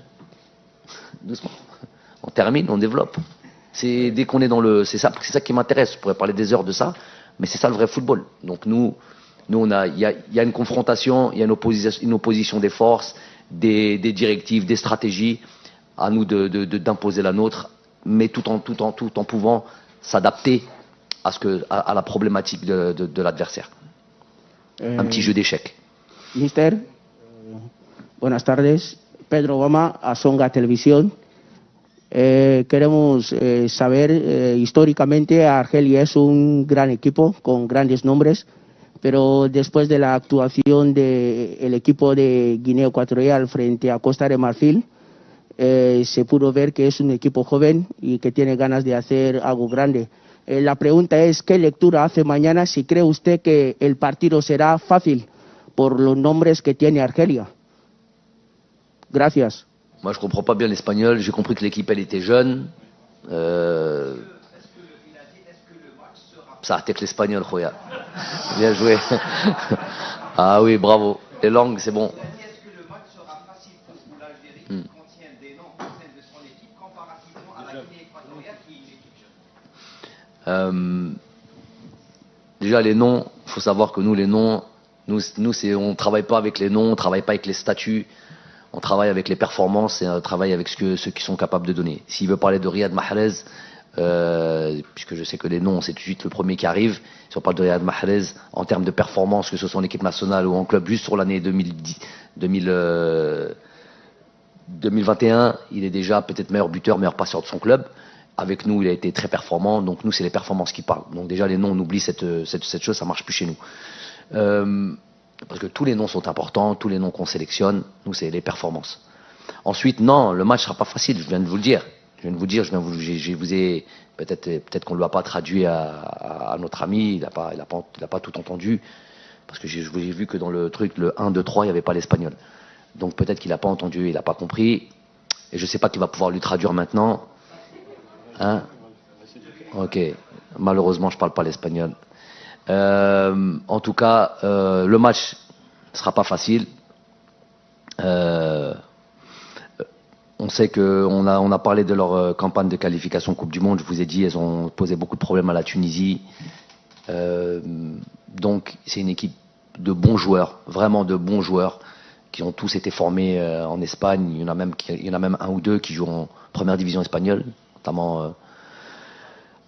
Doucement. On termine, on développe. C'est dès qu'on est dans le... C'est ça qui m'intéresse. Je pourrais parler des heures de ça, mais c'est ça le vrai football. Donc il y a une confrontation, il y a une opposition des forces, des directives, des stratégies. À nous d'imposer la nôtre, mais tout en pouvant s'adapter à la problématique de l'adversaire. Un petit jeu d'échecs. Mister, buenas tardes. Pedro Goma, Asonga Televisión. Queremos saber, históricamente Argelia es un gran equipo con grandes nombres, pero después de la actuación del equipo de Guinea Ecuatorial frente a Costa de Marfil, se pudo ver que es un equipo joven y que tiene ganas de hacer algo grande. La pregunta es, ¿qué lectura hace mañana? Si cree usted que el partido será fácil por los nombres que tiene Argelia. Gracias. Moi, je comprends pas bien l'espagnol. J'ai compris que l'équipe, elle était jeune. Ça attaque l'espagnol, Khoya. Bien joué. Ah oui, bravo. Les langues, c'est bon. Déjà, les noms, il faut savoir que nous, les noms, on ne travaille pas avec les noms, on ne travaille pas avec les statuts, on travaille avec les performances et on travaille avec ceux qui sont capables de donner. S'il veut parler de Riyad Mahrez, puisque je sais que les noms, c'est tout de suite le premier qui arrive, si on parle de Riyad Mahrez, en termes de performance, que ce soit en équipe nationale ou en club, juste sur l'année 2021, il est déjà peut-être meilleur buteur, meilleur passeur de son club. Avec nous, il a été très performant, donc nous, c'est les performances qui parlent. Donc déjà, les noms, on oublie cette chose, ça marche plus chez nous. Parce que tous les noms sont importants, tous les noms qu'on sélectionne, nous, c'est les performances. Ensuite, non, le match sera pas facile, je viens de vous le dire. Peut-être qu'on ne l'a pas traduit à notre ami, il n'a pas tout entendu, parce que j'ai vu que dans le truc, le 1, 2, 3, il n'y avait pas l'espagnol. Donc peut-être qu'il n'a pas entendu, il n'a pas compris, et je ne sais pas qui va pouvoir lui traduire maintenant. Hein? Ok, malheureusement, je ne parle pas l'espagnol. En tout cas, le match ne sera pas facile. On sait qu'on a parlé de leur campagne de qualification Coupe du Monde. Je vous ai dit, elles ont posé beaucoup de problèmes à la Tunisie. Donc, c'est une équipe de bons joueurs, vraiment de bons joueurs, qui ont tous été formés en Espagne. Il y en a même un ou deux qui jouent en première division espagnole, notamment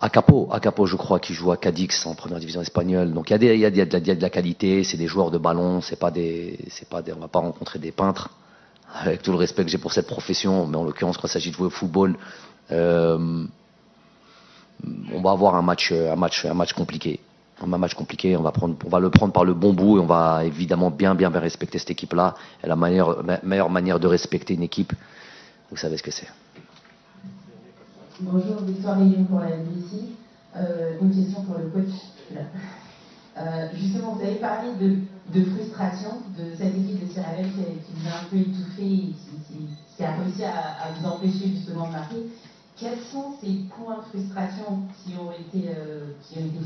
Acapo, je crois, qui joue à Cadix en première division espagnole. Donc il y a de la qualité, c'est des joueurs de ballon, on va pas rencontrer des peintres, avec tout le respect que j'ai pour cette profession, mais en l'occurrence quand il s'agit de jouer au football, on va avoir un match compliqué. Un match compliqué, on va le prendre par le bon bout et on va évidemment bien respecter cette équipe-là. Et la meilleure manière de respecter une équipe, vous savez ce que c'est. Bonjour, Victoire Léon pour la NBC. Une question pour le coach. Justement, vous avez parlé de frustration de cette équipe de Sierra Leone qui vous a un peu étouffé, qui a réussi à vous empêcher justement de marquer. Quels sont ces points de frustration qui ont été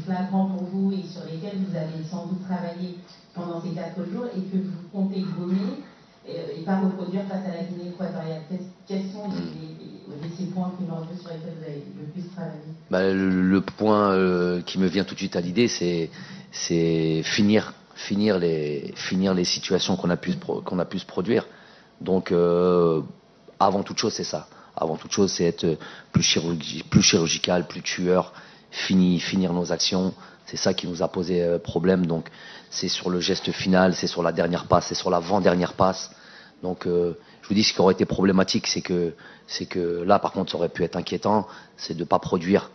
flagrants pour vous et sur lesquels vous avez sans doute travaillé pendant ces 4 jours et que vous comptez gommer et pas reproduire face à la Guinée équatoriale? Quels sont ces points primordiaux sur lesquels vous avez le plus travaillé? Le point qui me vient tout de suite à l'idée, c'est finir les situations qu'on a pu se produire. Donc, avant toute chose, c'est ça. avant toute chose, c'est être plus chirurgical, plus tueur, finir nos actions. C'est ça qui nous a posé problème. Donc, c'est sur le geste final, c'est sur la dernière passe, c'est sur l'avant-dernière passe. Donc, je vous dis, ce qui aurait été problématique, c'est que là, par contre, ça aurait pu être inquiétant, c'est de pas produire,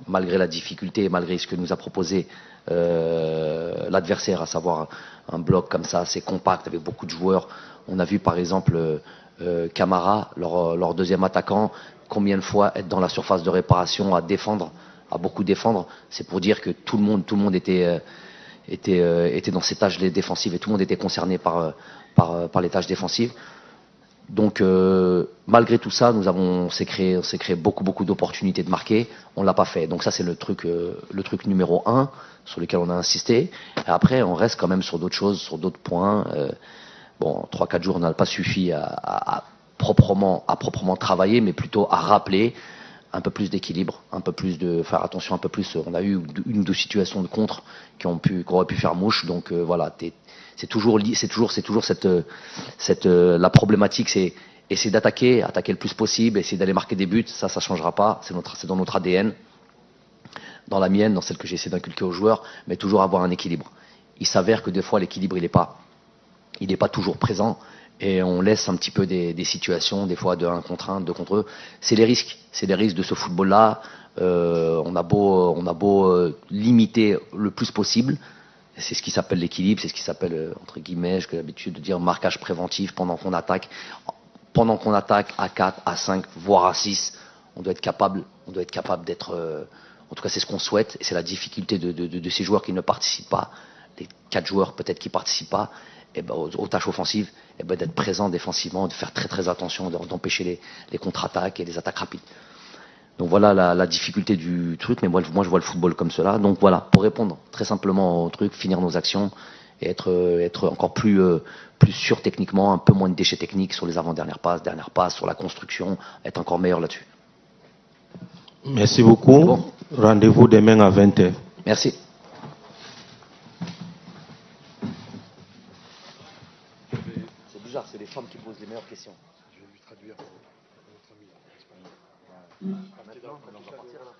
malgré la difficulté, malgré ce que nous a proposé l'adversaire, à savoir un bloc comme ça, assez compact, avec beaucoup de joueurs. On a vu, par exemple, Camara, leur deuxième attaquant, combien de fois être dans la surface de réparation, à défendre, à beaucoup défendre. C'est pour dire que tout le monde était dans ces tâches défensives et tout le monde était concerné par les tâches défensives. Donc, malgré tout ça, on s'est créé beaucoup d'opportunités de marquer. On l'a pas fait. Donc ça, c'est le truc numéro 1 sur lequel on a insisté. Et après, on reste quand même sur d'autres choses, sur d'autres points. Bon, 3-4 jours n'a pas suffi à proprement travailler, mais plutôt à rappeler un peu plus d'équilibre, un peu plus de faire attention, un peu plus. On a eu une ou deux situations de contre qui auraient pu faire mouche. Donc voilà, c'est toujours la problématique, c'est essayer attaquer le plus possible, essayer d'aller marquer des buts. Ça changera pas. C'est dans notre ADN, dans la mienne, dans celle que j'essaie d'inculquer aux joueurs, mais toujours avoir un équilibre. Il s'avère que des fois l'équilibre il est pas toujours présent. Et on laisse un petit peu des situations, des fois de 1 contre 1, 2 contre eux. C'est les risques de ce football-là. On a beau limiter le plus possible. C'est ce qui s'appelle l'équilibre, c'est ce qui s'appelle, entre guillemets, j'ai l'habitude de dire marquage préventif pendant qu'on attaque. Pendant qu'on attaque à 4, à 5, voire à 6, on doit être capable d'être... en tout cas, c'est ce qu'on souhaite. Et c'est la difficulté de ces joueurs qui ne participent pas. Les 4 joueurs peut-être qui ne participent pas. Aux tâches offensives, d'être présent défensivement, de faire très attention, d'empêcher les contre-attaques et les attaques rapides. Donc voilà la difficulté du truc, mais moi je vois le football comme cela. Donc voilà, pour répondre très simplement au truc, finir nos actions et être encore plus sûr techniquement, un peu moins de déchets techniques sur les avant-dernières passes, dernières passes, sur la construction, être encore meilleur là-dessus. Merci beaucoup. Bon. Rendez-vous demain à 20h. Merci. C'est les femmes qui posent les meilleures questions. Je vais lui traduire pour notre ami. On va partir là.